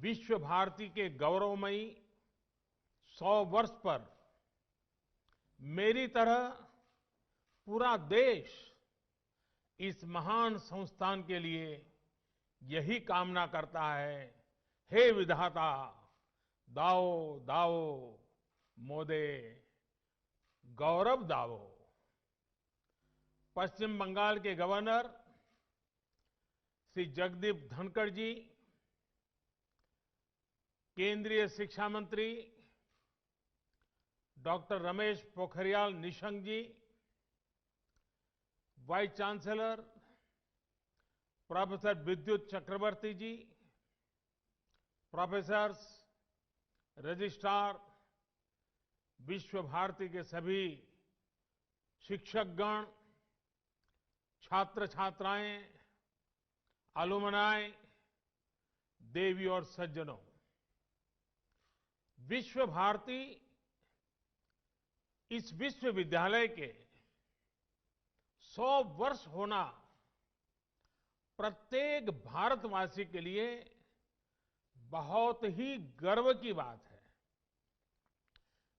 विश्व भारती के गौरवमयी 100 वर्ष पर मेरी तरह पूरा देश इस महान संस्थान के लिए यही कामना करता है। हे विधाता, दाओ दाओ मोदे, गौरव दाओ। पश्चिम बंगाल के गवर्नर श्री जगदीप धनखड़ जी, केंद्रीय शिक्षा मंत्री डॉक्टर रमेश पोखरियाल निशंक जी, वाइस चांसलर प्रोफेसर विद्युत चक्रवर्ती जी, प्रोफेसर्स, रजिस्ट्रार, विश्व भारती के सभी शिक्षकगण, छात्र छात्राएं, अलुमनाई, देवी और सज्जनों, विश्व भारती इस विश्वविद्यालय के 100 वर्ष होना प्रत्येक भारतवासी के लिए बहुत ही गर्व की बात है।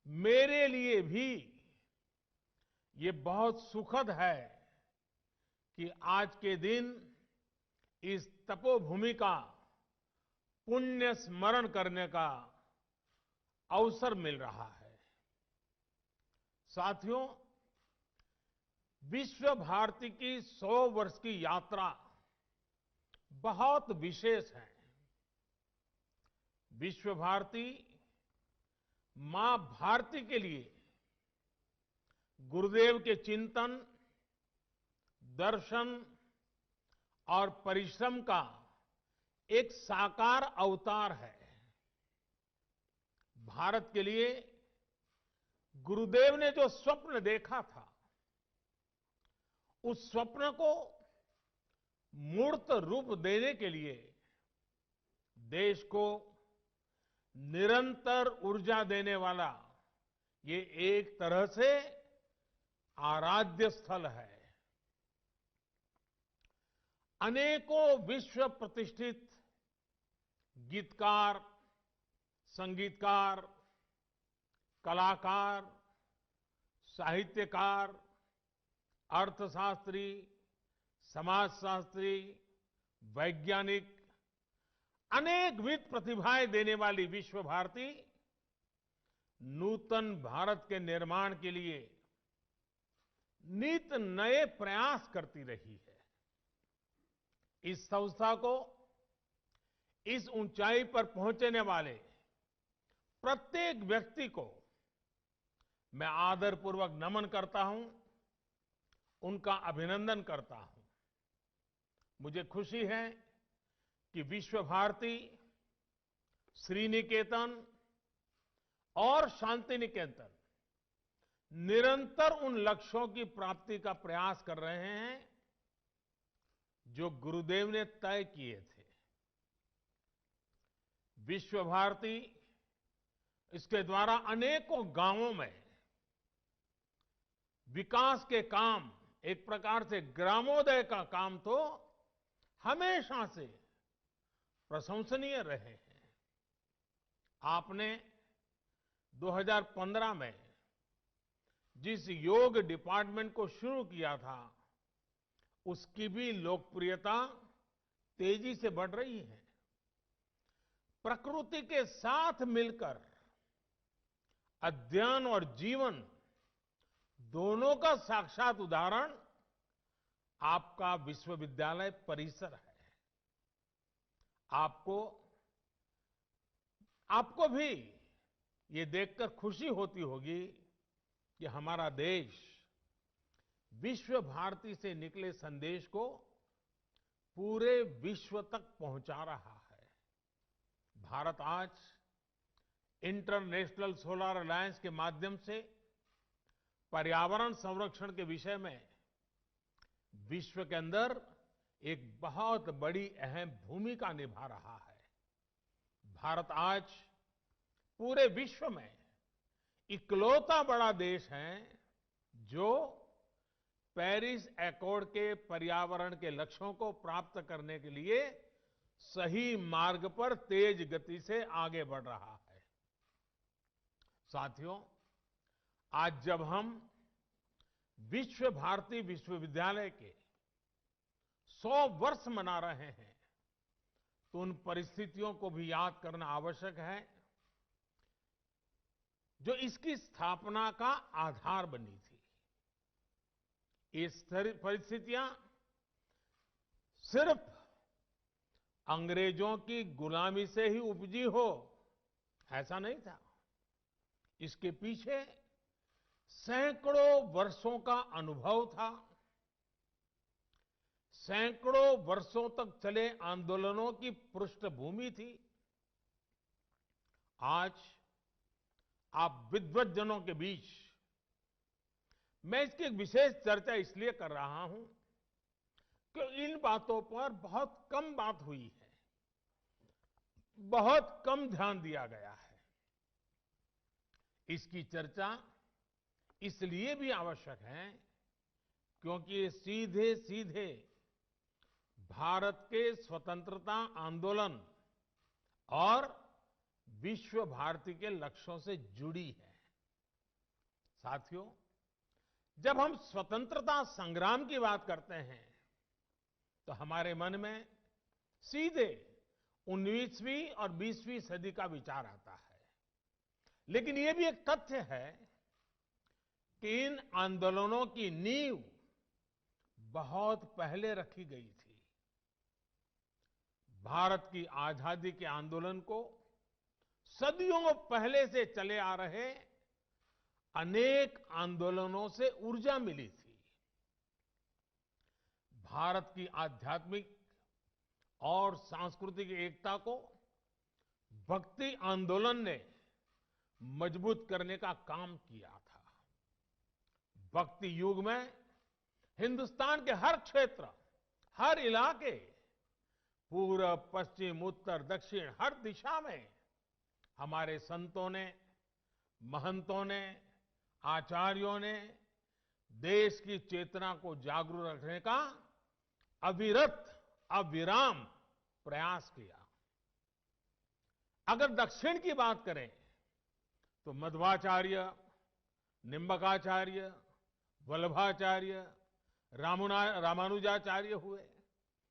मेरे लिए भी ये बहुत सुखद है कि आज के दिन इस तपोभूमि का पुण्य स्मरण करने का अवसर मिल रहा है। साथियों, विश्व भारती की 100 वर्ष की यात्रा बहुत विशेष है। विश्व भारती मां भारती के लिए गुरुदेव के चिंतन, दर्शन और परिश्रम का एक साकार अवतार है। भारत के लिए गुरुदेव ने जो स्वप्न देखा था, उस स्वप्न को मूर्त रूप देने के लिए देश को निरंतर ऊर्जा देने वाला ये एक तरह से आराध्य स्थल है। अनेकों विश्व प्रतिष्ठित गीतकार, संगीतकार, कलाकार, साहित्यकार, अर्थशास्त्री, समाजशास्त्री, वैज्ञानिक, अनेकविध प्रतिभाएं देने वाली विश्व भारती नूतन भारत के निर्माण के लिए नित नए प्रयास करती रही है। इस संस्था को इस ऊंचाई पर पहुंचने वाले प्रत्येक व्यक्ति को मैं आदरपूर्वक नमन करता हूं, उनका अभिनंदन करता हूं। मुझे खुशी है कि विश्व भारती, श्रीनिकेतन और शांति निकेतन निरंतर उन लक्ष्यों की प्राप्ति का प्रयास कर रहे हैं जो गुरुदेव ने तय किए थे। विश्व भारती इसके द्वारा अनेकों गांवों में विकास के काम, एक प्रकार से ग्रामोदय का काम तो हमेशा से प्रशंसनीय रहे हैं। आपने 2015 में जिस योग डिपार्टमेंट को शुरू किया था, उसकी भी लोकप्रियता तेजी से बढ़ रही है। प्रकृति के साथ मिलकर अध्ययन और जीवन दोनों का साक्षात उदाहरण आपका विश्वविद्यालय परिसर है। आपको भी ये देखकर खुशी होती होगी कि हमारा देश विश्व भारती से निकले संदेश को पूरे विश्व तक पहुंचा रहा है। भारत आज इंटरनेशनल सोलर अलायंस के माध्यम से पर्यावरण संरक्षण के विषय में विश्व के अंदर एक बहुत बड़ी अहम भूमिका निभा रहा है। भारत आज पूरे विश्व में इकलौता बड़ा देश है जो पेरिस एकॉर्ड के पर्यावरण के लक्ष्यों को प्राप्त करने के लिए सही मार्ग पर तेज गति से आगे बढ़ रहा है। साथियों, आज जब हम विश्व भारती विश्वविद्यालय के 100 वर्ष मना रहे हैं, तो उन परिस्थितियों को भी याद करना आवश्यक है जो इसकी स्थापना का आधार बनी थी। ये परिस्थितियां सिर्फ अंग्रेजों की गुलामी से ही उपजी हो, ऐसा नहीं था। इसके पीछे सैकड़ों वर्षों का अनुभव था, सैकड़ों वर्षों तक चले आंदोलनों की पृष्ठभूमि थी। आज आप विद्वज्जनों के बीच मैं इसकी एक विशेष चर्चा इसलिए कर रहा हूं कि इन बातों पर बहुत कम बात हुई है, बहुत कम ध्यान दिया गया है। इसकी चर्चा इसलिए भी आवश्यक है क्योंकि ये सीधे सीधे भारत के स्वतंत्रता आंदोलन और विश्व भारती के लक्ष्यों से जुड़ी है। साथियों, जब हम स्वतंत्रता संग्राम की बात करते हैं तो हमारे मन में सीधे 19वीं और 20वीं सदी का विचार आता है। लेकिन यह भी एक तथ्य है कि इन आंदोलनों की नींव बहुत पहले रखी गई थी। भारत की आजादी के आंदोलन को सदियों पहले से चले आ रहे अनेक आंदोलनों से ऊर्जा मिली थी। भारत की आध्यात्मिक और सांस्कृतिक एकता को भक्ति आंदोलन ने मजबूत करने का काम किया था। भक्ति युग में हिंदुस्तान के हर क्षेत्र, हर इलाके, पूर्व, पश्चिम, उत्तर, दक्षिण, हर दिशा में हमारे संतों ने, महंतों ने, आचार्यों ने देश की चेतना को जागरूक रखने का अविरत, अविराम प्रयास किया। अगर दक्षिण की बात करें तो मध्वाचार्य, निम्बकाचार्य, वल्लभाचार्य, रामानुजाचार्य हुए।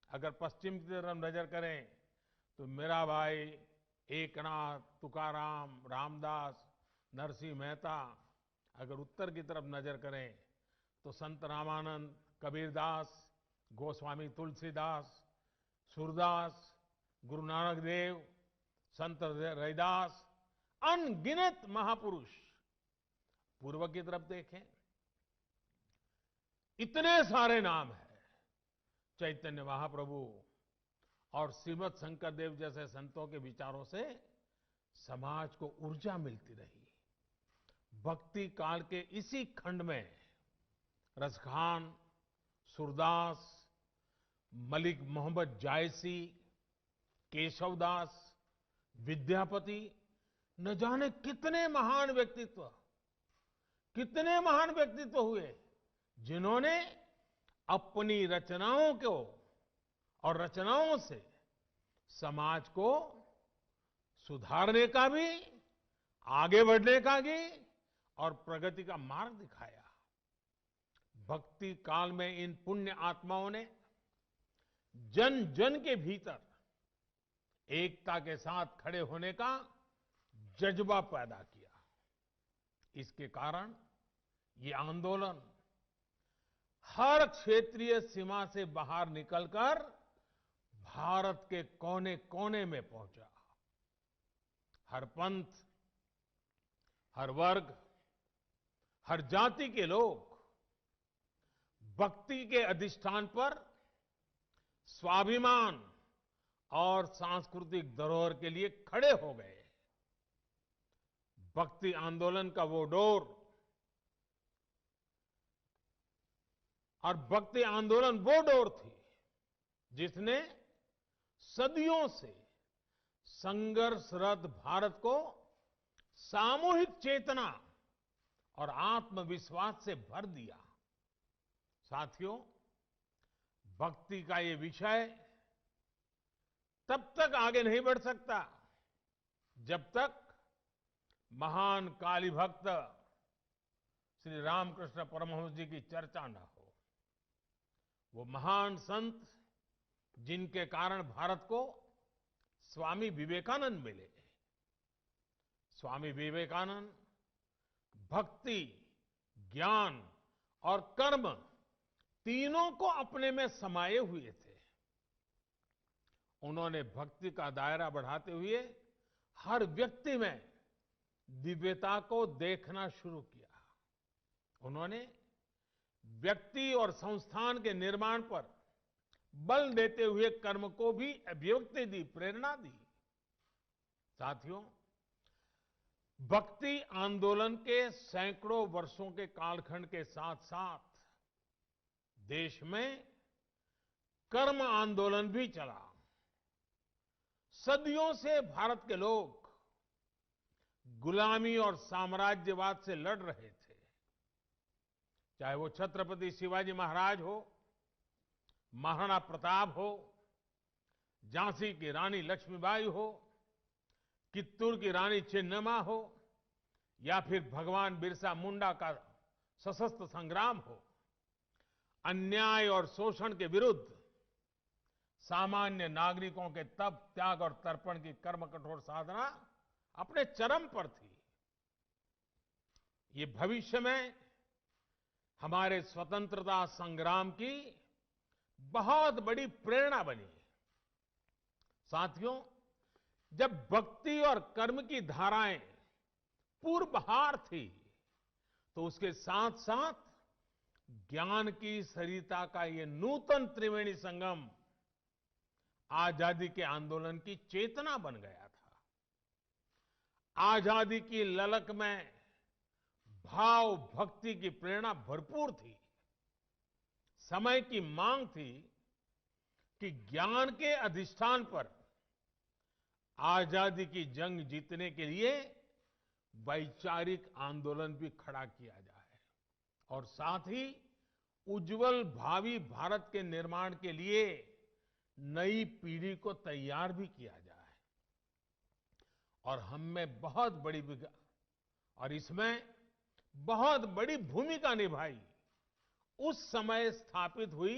अगर पश्चिम की तरफ नजर करें तो मीराबाई, एकनाथ, तुकाराम, रामदास, नरसिंह मेहता। अगर उत्तर की तरफ नजर करें तो संत रामानंद, कबीरदास, गोस्वामी तुलसीदास, सूरदास, गुरु नानक देव, संत रैदास, अनगिनत महापुरुष। पूर्व की तरफ देखें, इतने सारे नाम हैं। चैतन्य महाप्रभु और श्रीमद शंकर देव जैसे संतों के विचारों से समाज को ऊर्जा मिलती रही। भक्ति काल के इसी खंड में रसखान, सूरदास, मलिक मोहम्मद जायसी, केशवदास, विद्यापति, न जाने कितने महान व्यक्तित्व हुए जिन्होंने अपनी रचनाओं को और रचनाओं से समाज को सुधारने का भी, आगे बढ़ने का भी और प्रगति का मार्ग दिखाया। भक्ति काल में इन पुण्य आत्माओं ने जन जन के भीतर एकता के साथ खड़े होने का जज्बा पैदा किया। इसके कारण ये आंदोलन हर क्षेत्रीय सीमा से बाहर निकलकर भारत के कोने कोने में पहुंचा। हर पंथ, हर वर्ग, हर जाति के लोग भक्ति के अधिष्ठान पर स्वाभिमान और सांस्कृतिक धरोहर के लिए खड़े हो गए। भक्ति आंदोलन का वो डोर और भक्ति आंदोलन वो डोर थी जिसने सदियों से संघर्षरत भारत को सामूहिक चेतना और आत्मविश्वास से भर दिया। साथियों, भक्ति का ये विषय तब तक आगे नहीं बढ़ सकता जब तक महान काली भक्त श्री रामकृष्ण परमहंस जी की चर्चा न हो। वो महान संत जिनके कारण भारत को स्वामी विवेकानंद मिले। स्वामी विवेकानंद भक्ति, ज्ञान और कर्म तीनों को अपने में समाये हुए थे। उन्होंने भक्ति का दायरा बढ़ाते हुए हर व्यक्ति में दिव्यता को देखना शुरू किया। उन्होंने व्यक्ति और संस्थान के निर्माण पर बल देते हुए कर्म को भी अभिव्यक्ति दी, प्रेरणा दी। साथियों, भक्ति आंदोलन के सैकड़ों वर्षों के कालखंड के साथ साथ देश में कर्म आंदोलन भी चला। सदियों से भारत के लोग गुलामी और साम्राज्यवाद से लड़ रहे थे। चाहे वो छत्रपति शिवाजी महाराज हो, महाराणा प्रताप हो, झांसी की रानी लक्ष्मीबाई हो, कित्तूर की रानी चेन्नम्मा हो, या फिर भगवान बिरसा मुंडा का सशस्त्र संग्राम हो। अन्याय और शोषण के विरुद्ध सामान्य नागरिकों के तप, त्याग और तर्पण की कर्म कठोर साधना अपने चरम पर थी। ये भविष्य में हमारे स्वतंत्रता संग्राम की बहुत बड़ी प्रेरणा बनी। साथियों, जब भक्ति और कर्म की धाराएं पूर्वहार थी, तो उसके साथ साथ ज्ञान की सरिता का ये नूतन त्रिवेणी संगम आजादी के आंदोलन की चेतना बन गया था। आजादी की ललक में भाव भक्ति की प्रेरणा भरपूर थी। समय की मांग थी कि ज्ञान के अधिष्ठान पर आजादी की जंग जीतने के लिए वैचारिक आंदोलन भी खड़ा किया जाए और साथ ही उज्जवल भावी भारत के निर्माण के लिए नई पीढ़ी को तैयार भी किया जाए। और हम में बहुत बड़ी और इसमें बहुत बड़ी भूमिका निभाई उस समय स्थापित हुई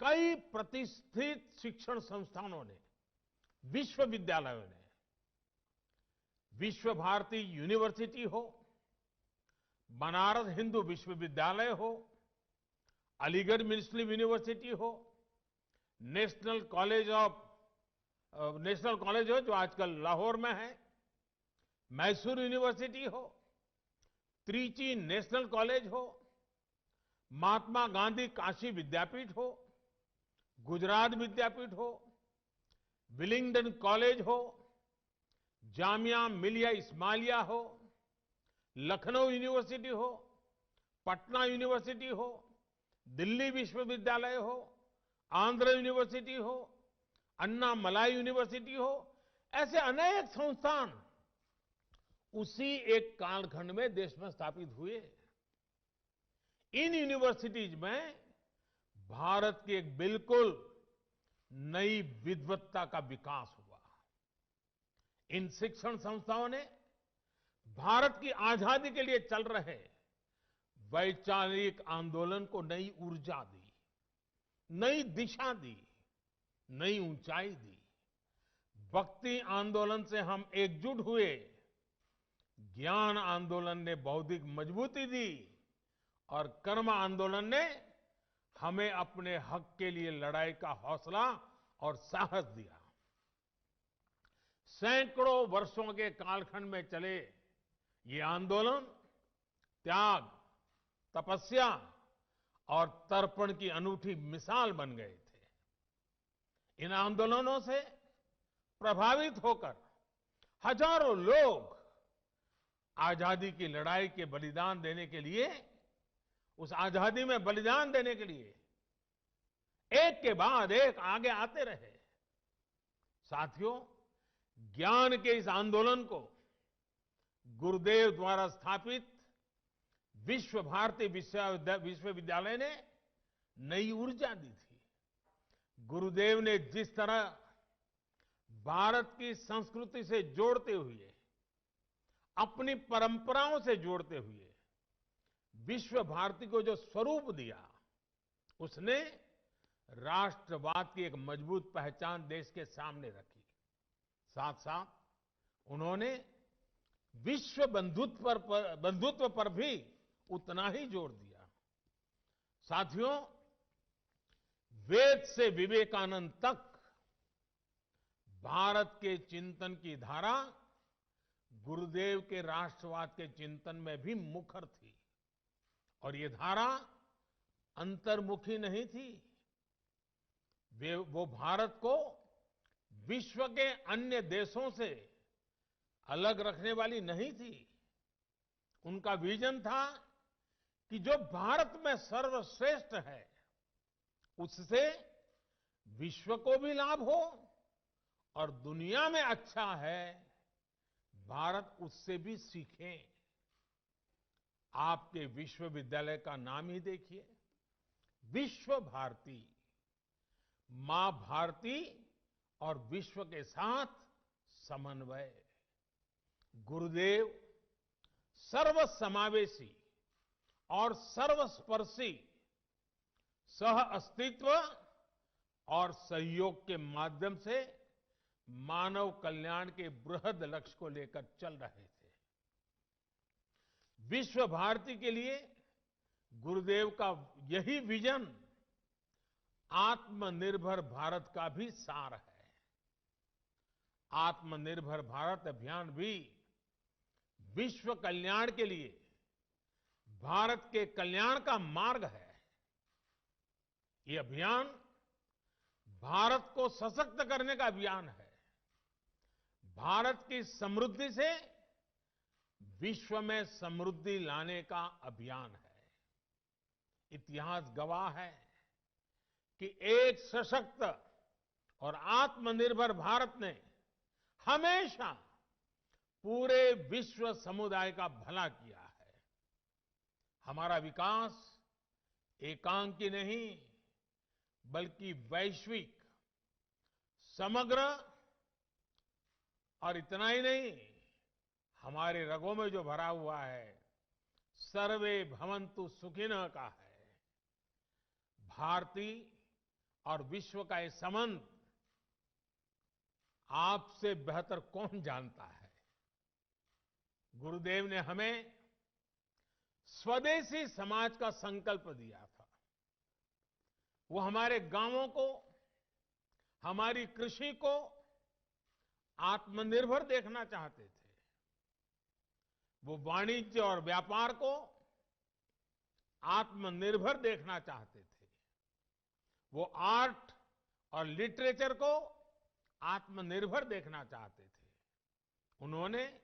कई प्रतिष्ठित शिक्षण संस्थानों ने, विश्वविद्यालयों ने। विश्व भारती यूनिवर्सिटी हो, बनारस हिंदू विश्वविद्यालय हो, अलीगढ़ मुस्लिम यूनिवर्सिटी हो, नेशनल कॉलेज हो जो आजकल लाहौर में है, मैसूर यूनिवर्सिटी हो, त्रिची नेशनल कॉलेज हो, महात्मा गांधी काशी विद्यापीठ हो, गुजरात विद्यापीठ हो, विलिंगडन कॉलेज हो, जामिया मिलिया इस्माइलिया हो, लखनऊ यूनिवर्सिटी हो, पटना यूनिवर्सिटी हो, दिल्ली विश्वविद्यालय हो, आंध्र यूनिवर्सिटी हो, अन्ना मलाई यूनिवर्सिटी हो, ऐसे अनेक संस्थान उसी एक कालखंड में देश में स्थापित हुए। इन यूनिवर्सिटीज में भारत की एक बिल्कुल नई विद्वत्ता का विकास हुआ। इन शिक्षण संस्थाओं ने भारत की आजादी के लिए चल रहे वैचारिक आंदोलन को नई ऊर्जा दी, नई दिशा दी, नई ऊंचाई दी। भक्ति आंदोलन से हम एकजुट हुए, ज्ञान आंदोलन ने बौद्धिक मजबूती दी और कर्म आंदोलन ने हमें अपने हक के लिए लड़ाई का हौसला और साहस दिया। सैकड़ों वर्षों के कालखंड में चले ये आंदोलन त्याग, तपस्या और तर्पण की अनूठी मिसाल बन गए थे। इन आंदोलनों से प्रभावित होकर हजारों लोग आजादी की लड़ाई के बलिदान देने के लिए, उस आजादी में बलिदान देने के लिए एक के बाद एक आगे आते रहे। साथियों, ज्ञान के इस आंदोलन को गुरुदेव द्वारा स्थापित विश्व भारती विश्वविद्यालय ने नई ऊर्जा दी थी। गुरुदेव ने जिस तरह भारत की संस्कृति से जोड़ते हुए, अपनी परंपराओं से जोड़ते हुए विश्व भारती को जो स्वरूप दिया, उसने राष्ट्रवाद की एक मजबूत पहचान देश के सामने रखी। साथ साथ उन्होंने विश्व बंधुत्व पर भी उतना ही जोर दिया। साथियों, वेद से विवेकानंद तक भारत के चिंतन की धारा गुरुदेव के राष्ट्रवाद के चिंतन में भी मुखर थी। और ये धारा अंतर्मुखी नहीं थी। वो भारत को विश्व के अन्य देशों से अलग रखने वाली नहीं थी। उनका विजन था कि जो भारत में सर्वश्रेष्ठ है, उससे विश्व को भी लाभ हो, और दुनिया में अच्छा है, भारत उससे भी सीखे। आपके विश्वविद्यालय का नाम ही देखिए, विश्व भारती। मां भारती और विश्व के साथ समन्वय। गुरुदेव सर्वसमावेशी और सर्वस्पर्शी सह अस्तित्व और सहयोग के माध्यम से मानव कल्याण के बृहद लक्ष्य को लेकर चल रहे थे। विश्व भारती के लिए गुरुदेव का यही विजन आत्मनिर्भर भारत का भी सार है। आत्मनिर्भर भारत अभियान भी विश्व कल्याण के लिए भारत के कल्याण का मार्ग है। ये अभियान भारत को सशक्त करने का अभियान है। भारत की समृद्धि से विश्व में समृद्धि लाने का अभियान है। इतिहास गवाह है कि एक सशक्त और आत्मनिर्भर भारत ने हमेशा पूरे विश्व समुदाय का भला किया है। हमारा विकास एकांकी नहीं, बल्कि वैश्विक, समग्र, और इतना ही नहीं, हमारे रगों में जो भरा हुआ है सर्वे भवन्तु सुखिनः का है। भारती और विश्व का ये संबंध आपसे बेहतर कौन जानता है। गुरुदेव ने हमें स्वदेशी समाज का संकल्प दिया था। वो हमारे गांवों को, हमारी कृषि को आत्मनिर्भर देखना चाहते थे। वो वाणिज्य और व्यापार को आत्मनिर्भर देखना चाहते थे। वो आर्ट और लिटरेचर को आत्मनिर्भर देखना चाहते थे। उन्होंने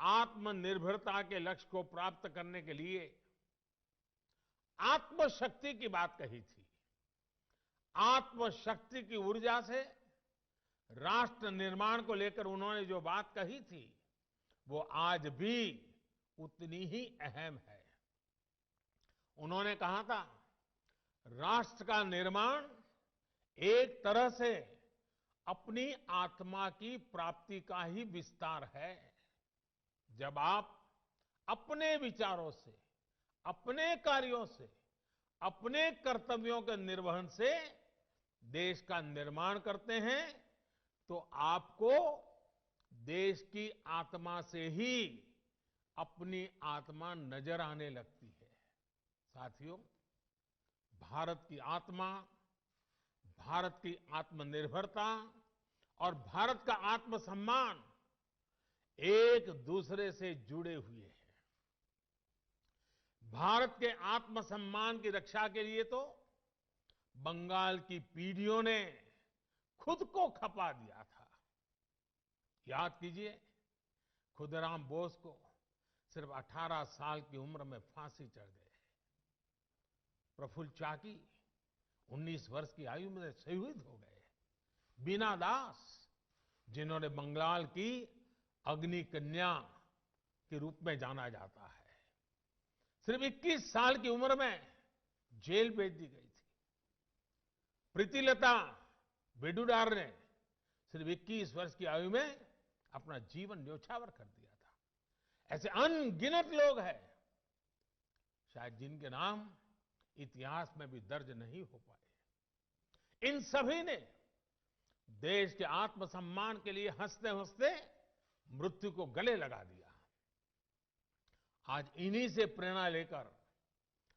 आत्मनिर्भरता के लक्ष्य को प्राप्त करने के लिए आत्मशक्ति की बात कही थी। आत्मशक्ति की ऊर्जा से राष्ट्र निर्माण को लेकर उन्होंने जो बात कही थी, वो आज भी उतनी ही अहम है। उन्होंने कहा था, राष्ट्र का निर्माण एक तरह से अपनी आत्मा की प्राप्ति का ही विस्तार है। जब आप अपने विचारों से, अपने कार्यों से, अपने कर्तव्यों के निर्वहन से देश का निर्माण करते हैं, तो आपको देश की आत्मा से ही अपनी आत्मा नजर आने लगती है। साथियों, भारत की आत्मा, भारत की आत्मनिर्भरता और भारत का आत्मसम्मान एक दूसरे से जुड़े हुए हैं। भारत के आत्मसम्मान की रक्षा के लिए तो बंगाल की पीढ़ियों ने खुद को खपा दिया था। याद कीजिए, खुदीराम बोस को सिर्फ 18 साल की उम्र में फांसी चढ़ गई। प्रफुल्ल चाकी 19 वर्ष की आयु में शहीद हो गए। बीना दास, जिन्होंने बंगाल की अग्नि कन्या के रूप में जाना जाता है, सिर्फ 21 साल की उम्र में जेल भेज दी गई थी। प्रीतिलता वेडुडार ने सिर्फ 21 वर्ष की आयु में अपना जीवन न्योछावर कर दिया था। ऐसे अनगिनत लोग हैं शायद जिनके नाम इतिहास में भी दर्ज नहीं हो पाए। इन सभी ने देश के आत्मसम्मान के लिए हंसते हंसते मृत्यु को गले लगा दिया। आज इन्हीं से प्रेरणा लेकर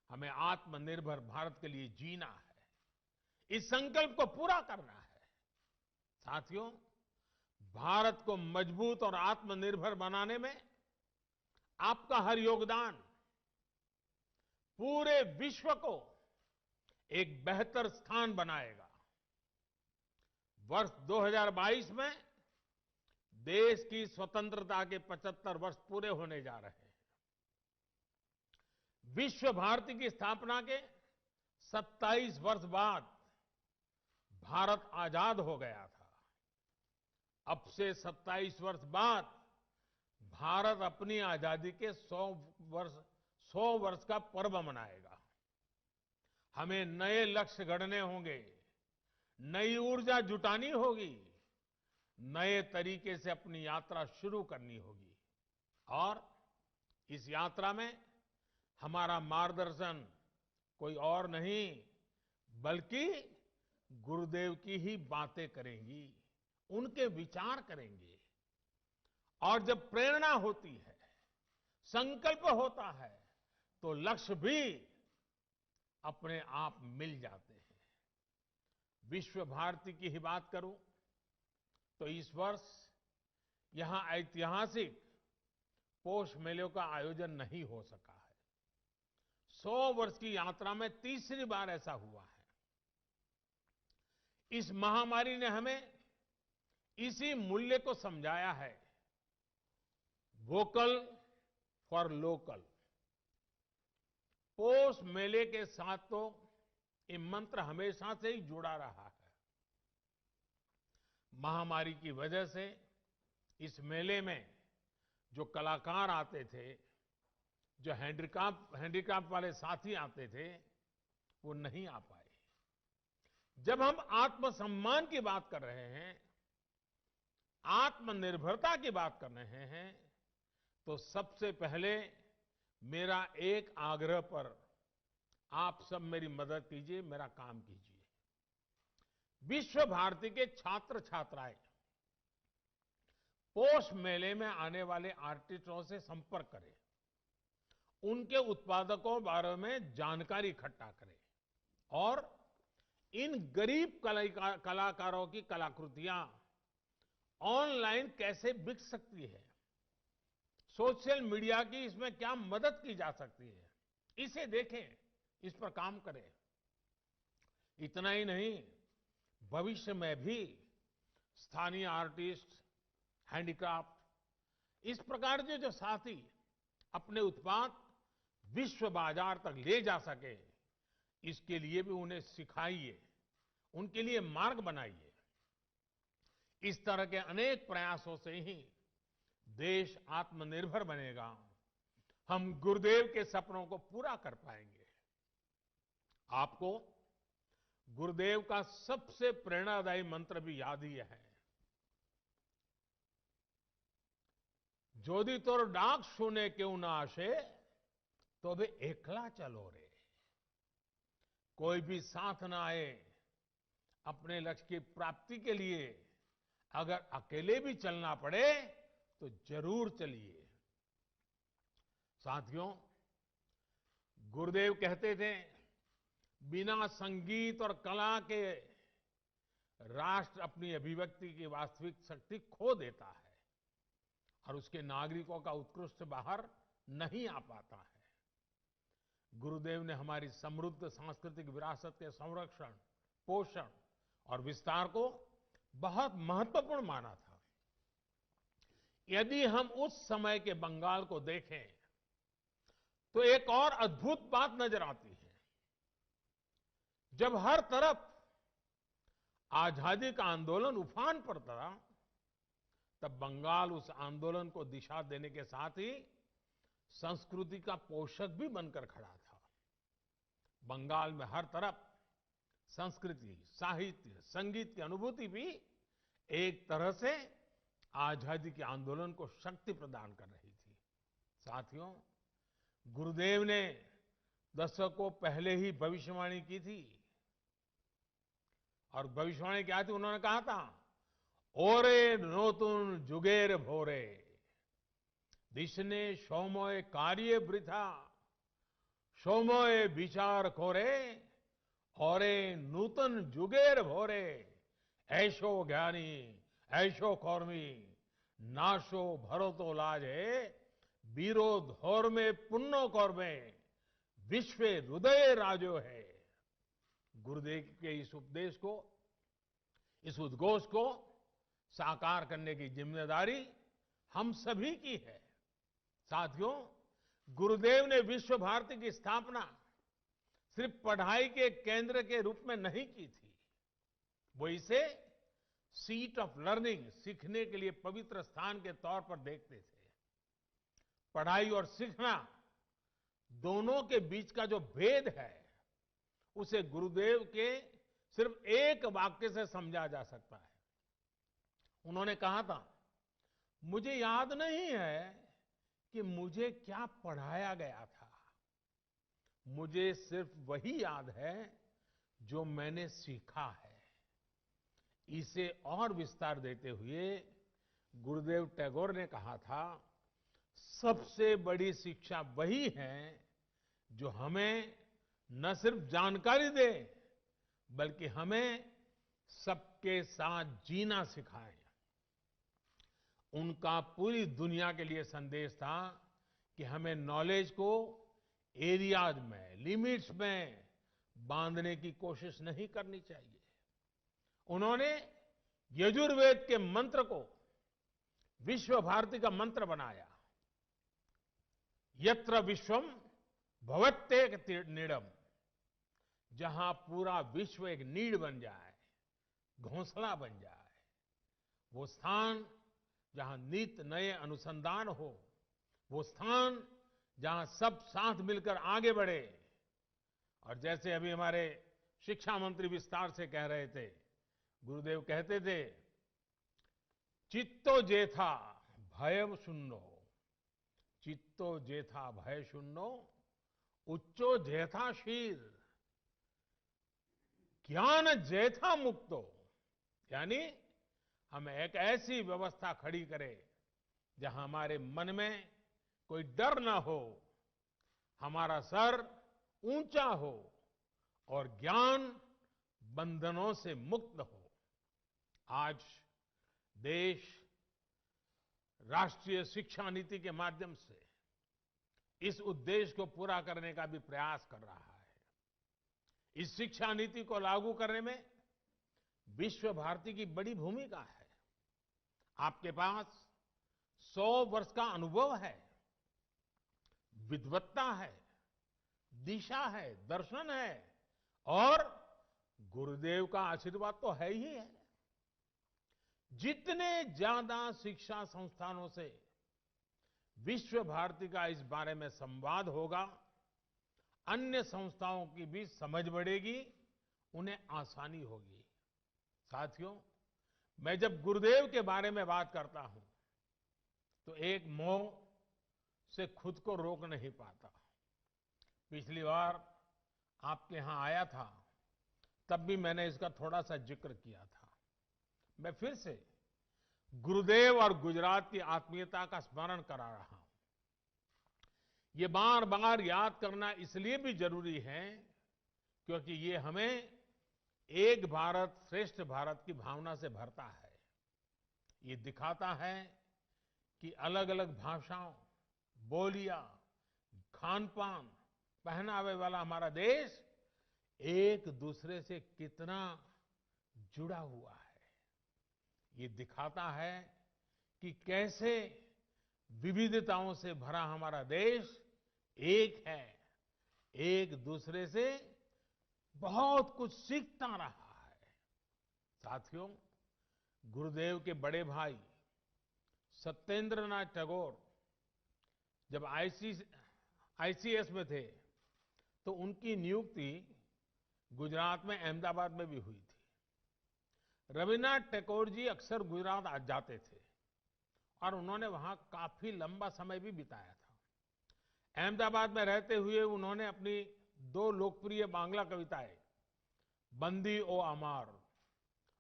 हमें आत्मनिर्भर भारत के लिए जीना है, इस संकल्प को पूरा करना है। साथियों, भारत को मजबूत और आत्मनिर्भर बनाने में आपका हर योगदान पूरे विश्व को एक बेहतर स्थान बनाएगा। वर्ष 2022 में देश की स्वतंत्रता के 75 वर्ष पूरे होने जा रहे हैं। विश्व भारती की स्थापना के 27 वर्ष बाद भारत आजाद हो गया था। अब से 27 वर्ष बाद भारत अपनी आजादी के 100 वर्ष का पर्व मनाएगा। हमें नए लक्ष्य गढ़ने होंगे, नई ऊर्जा जुटानी होगी, नए तरीके से अपनी यात्रा शुरू करनी होगी। और इस यात्रा में हमारा मार्गदर्शन कोई और नहीं बल्कि गुरुदेव की ही बातें करेंगी, उनके विचार करेंगे। और जब प्रेरणा होती है, संकल्प होता है, तो लक्ष्य भी अपने आप मिल जाते हैं। विश्व भारती की ही बात करूं तो इस वर्ष यहां ऐतिहासिक पोष मेलों का आयोजन नहीं हो सका है। 100 वर्ष की यात्रा में तीसरी बार ऐसा हुआ है। इस महामारी ने हमें इसी मूल्य को समझाया है, वोकल फॉर लोकल। पोष मेले के साथ तो ये मंत्र हमेशा से ही जुड़ा रहा है। महामारी की वजह से इस मेले में जो कलाकार आते थे, जो हैंडीक्राफ्ट वाले साथी आते थे, वो नहीं आ पाए। जब हम आत्मसम्मान की बात कर रहे हैं, आत्मनिर्भरता की बात कर रहे हैं, तो सबसे पहले मेरा एक आग्रह पर आप सब मेरी मदद कीजिए, मेरा काम कीजिए। विश्व भारती के छात्र छात्राएं पोष मेले में आने वाले आर्टिस्टों से संपर्क करें, उनके उत्पादकों बारे में जानकारी इकट्ठा करें और इन गरीब कलाकारों की कलाकृतियां ऑनलाइन कैसे बिक सकती है, सोशल मीडिया की इसमें क्या मदद की जा सकती है, इसे देखें, इस पर काम करें। इतना ही नहीं, भविष्य में भी स्थानीय आर्टिस्ट, हैंडीक्राफ्ट, इस प्रकार के जो साथी अपने उत्पाद विश्व बाजार तक ले जा सके, इसके लिए भी उन्हें सिखाइए, उनके लिए मार्ग बनाइए। इस तरह के अनेक प्रयासों से ही देश आत्मनिर्भर बनेगा, हम गुरुदेव के सपनों को पूरा कर पाएंगे। आपको गुरुदेव का सबसे प्रेरणादायी मंत्र भी याद ही है, जोदी तोर डाक सुने क्यों ना आशे, तो भी एकला चलो रे। कोई भी साथ ना आए, अपने लक्ष्य की प्राप्ति के लिए अगर अकेले भी चलना पड़े तो जरूर चलिए। साथियों, गुरुदेव कहते थे, बिना संगीत और कला के राष्ट्र अपनी अभिव्यक्ति की वास्तविक शक्ति खो देता है और उसके नागरिकों का उत्कृष्ट बाहर नहीं आ पाता है। गुरुदेव ने हमारी समृद्ध सांस्कृतिक विरासत के संरक्षण, पोषण और विस्तार को बहुत महत्वपूर्ण माना था। यदि हम उस समय के बंगाल को देखें तो एक और अद्भुत बात नजर आती है। जब हर तरफ आजादी का आंदोलन उफान पर था, तब बंगाल उस आंदोलन को दिशा देने के साथ ही संस्कृति का पोषक भी बनकर खड़ा था। बंगाल में हर तरफ संस्कृति, साहित्य, संगीत की अनुभूति भी एक तरह से आजादी के आंदोलन को शक्ति प्रदान कर रही थी। साथियों, गुरुदेव ने दशकों पहले ही भविष्यवाणी की थी। और भविष्यवाणी क्या थी? उन्होंने कहा था, ओरे नोतुन जुगेर भोरे दिशने सोमोय कार्य वृथा सोमोय विचार कोरे औरे नूतन जुगेर भोरे ऐशो ज्ञानी ऐशो कौर्मी नाशो भरतो लाजे बीरो धोर में पुन्नो कौर्मे विश्व हृदय राजो है। गुरुदेव के इस उपदेश को, इस उद्घोष को साकार करने की जिम्मेदारी हम सभी की है। साथियों, गुरुदेव ने विश्व भारती की स्थापना सिर्फ पढ़ाई के केंद्र के रूप में नहीं की थी। वो इसे सीट ऑफ लर्निंग, सीखने के लिए पवित्र स्थान के तौर पर देखते थे। पढ़ाई और सीखना दोनों के बीच का जो भेद है, उसे गुरुदेव के सिर्फ एक वाक्य से समझा जा सकता है। उन्होंने कहा था, मुझे याद नहीं है कि मुझे क्या पढ़ाया गया था, मुझे सिर्फ वही याद है जो मैंने सीखा है। इसे और विस्तार देते हुए गुरुदेव टैगोर ने कहा था, सबसे बड़ी शिक्षा वही है जो हमें न सिर्फ जानकारी दे, बल्कि हमें सबके साथ जीना सिखाए। उनका पूरी दुनिया के लिए संदेश था कि हमें नॉलेज को एरियाज में, लिमिट्स में बांधने की कोशिश नहीं करनी चाहिए। उन्होंने यजुर्वेद के मंत्र को विश्व भारती का मंत्र बनाया। यत्र विश्वम भवत्येक नीडम, जहां पूरा विश्व एक नीड बन जाए, घोंसला बन जाए, वो स्थान जहां नित नए अनुसंधान हो, वो स्थान जहां सब साथ मिलकर आगे बढ़े। और जैसे अभी हमारे शिक्षा मंत्री विस्तार से कह रहे थे, गुरुदेव कहते थे, चित्तो जेथा भय शून्यो, चित्तो जेथा भय शून्यो उच्चो जेथा शीर ज्ञान जेथा मुक्तो। यानी हम एक ऐसी व्यवस्था खड़ी करें जहां हमारे मन में कोई डर ना हो, हमारा सर ऊंचा हो और ज्ञान बंधनों से मुक्त हो। आज देश राष्ट्रीय शिक्षा नीति के माध्यम से इस उद्देश्य को पूरा करने का भी प्रयास कर रहा है। इस शिक्षा नीति को लागू करने में विश्व भारती की बड़ी भूमिका है। आपके पास 100 वर्ष का अनुभव है, विद्वत्ता है, दिशा है, दर्शन है और गुरुदेव का आशीर्वाद तो है ही है। जितने ज्यादा शिक्षा संस्थानों से विश्व भारती का इस बारे में संवाद होगा, अन्य संस्थाओं की भी समझ बढ़ेगी, उन्हें आसानी होगी। साथियों, मैं जब गुरुदेव के बारे में बात करता हूं तो एक मोह से खुद को रोक नहीं पाता। पिछली बार आपके यहां आया था, तब भी मैंने इसका थोड़ा सा जिक्र किया था। मैं फिर से गुरुदेव और गुजरात की आत्मीयता का स्मरण करा रहा हूं। ये बार बार याद करना इसलिए भी जरूरी है क्योंकि ये हमें एक भारत श्रेष्ठ भारत की भावना से भरता है। ये दिखाता है कि अलग अलग भाषाओं, बोलियां, खान पान, पहनावे वाला हमारा देश एक दूसरे से कितना जुड़ा हुआ है। ये दिखाता है कि कैसे विविधताओं से भरा हमारा देश एक है, एक दूसरे से बहुत कुछ सीखता रहा है। साथियों, गुरुदेव के बड़े भाई सत्येंद्रनाथ टैगोर जब आईसीएस में थे तो उनकी नियुक्ति गुजरात में अहमदाबाद में भी हुई थी। रविन्द्रनाथ टैगोर जी अक्सर गुजरात आ जाते थे और उन्होंने वहां काफी लंबा समय भी बिताया था। अहमदाबाद में रहते हुए उन्होंने अपनी 2 लोकप्रिय बांग्ला कविताएं बंदी ओ अमार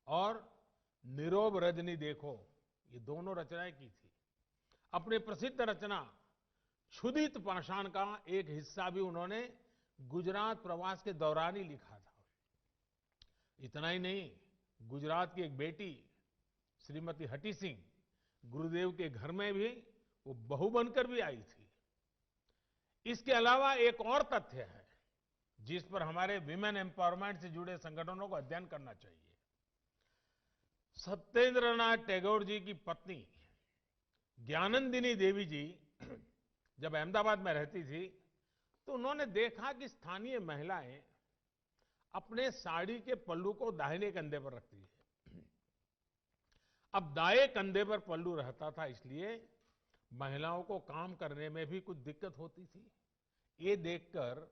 और नीरोब रजनी देखो, ये दोनों रचनाएं की थी। अपनी प्रसिद्ध रचना क्षुधित पाषाण का एक हिस्सा भी उन्होंने गुजरात प्रवास के दौरान ही लिखा था। इतना ही नहीं, गुजरात की एक बेटी श्रीमती हटी सिंह गुरुदेव के घर में भी वो बहू बनकर भी आई थी। इसके अलावा एक और तथ्य है जिस पर हमारे विमेन एम्पावरमेंट से जुड़े संगठनों को अध्ययन करना चाहिए। सत्येंद्रनाथ टैगोर जी की पत्नी ज्ञानंदिनी देवी जी जब अहमदाबाद में रहती थी तो उन्होंने देखा कि स्थानीय महिलाएं अपने साड़ी के पल्लू को दाहिने कंधे पर रखती है। अब दाएं कंधे पर पल्लू रहता था, इसलिए महिलाओं को काम करने में भी कुछ दिक्कत होती थी। ये देखकर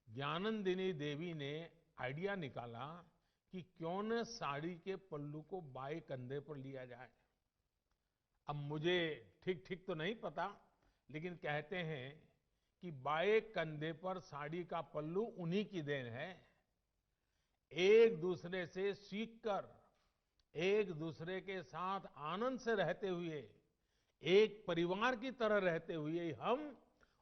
ज्ञानंदिनी देवी ने आइडिया निकाला कि क्यों न साड़ी के पल्लू को बाएं कंधे पर लिया जाए। अब मुझे ठीक ठीक तो नहीं पता, लेकिन कहते हैं कि बाएं कंधे पर साड़ी का पल्लू उन्हीं की देन है। एक दूसरे से सीखकर, एक दूसरे के साथ आनंद से रहते हुए, एक परिवार की तरह रहते हुए हम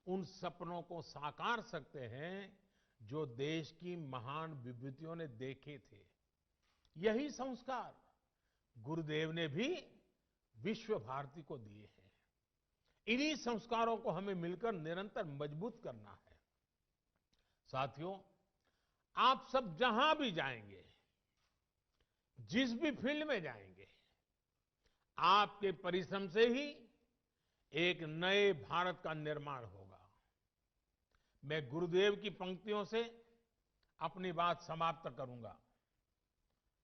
उन सपनों को साकार सकते हैं जो देश की महान विभूतियों ने देखे थे। यही संस्कार गुरुदेव ने भी विश्व भारती को दिए हैं। इन्हीं संस्कारों को हमें मिलकर निरंतर मजबूत करना है। साथियों, आप सब जहां भी जाएंगे, जिस भी फील्ड में जाएंगे, आपके परिश्रम से ही एक नए भारत का निर्माण होगा। मैं गुरुदेव की पंक्तियों से अपनी बात समाप्त करूंगा।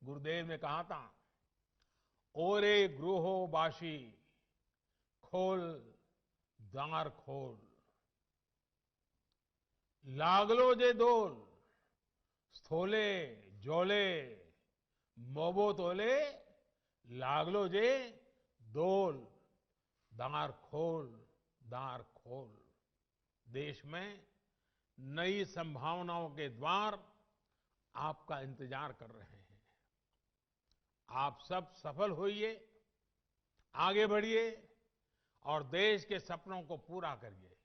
गुरुदेव ने कहा था, ओरे ग्रोहो बाशी खोल द्वार खोल, लागलो जे दोल स्थोले जोले मोबो तोले, लागलो जे दोल दार खोल दार खोल। देश में नई संभावनाओं के द्वार आपका इंतजार कर रहे हैं। आप सब सफल होइए, आगे बढ़िए और देश के सपनों को पूरा करिए।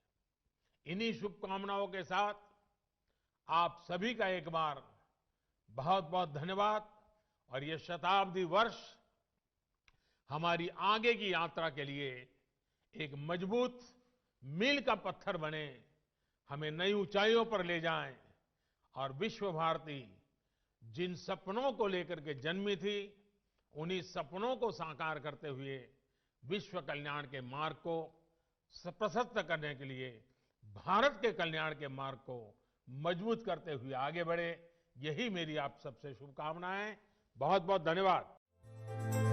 इन्हीं शुभकामनाओं के साथ आप सभी का एक बार बहुत बहुत धन्यवाद। और ये शताब्दी वर्ष हमारी आगे की यात्रा के लिए एक मजबूत मील का पत्थर बने, हमें नई ऊंचाइयों पर ले जाएं और विश्व भारती जिन सपनों को लेकर के जन्मी थी, उन्हीं सपनों को साकार करते हुए विश्व कल्याण के मार्ग को प्रशस्त करने के लिए, भारत के कल्याण के मार्ग को मजबूत करते हुए आगे बढ़े। यही मेरी आप सबसे शुभकामनाएं। बहुत बहुत धन्यवाद।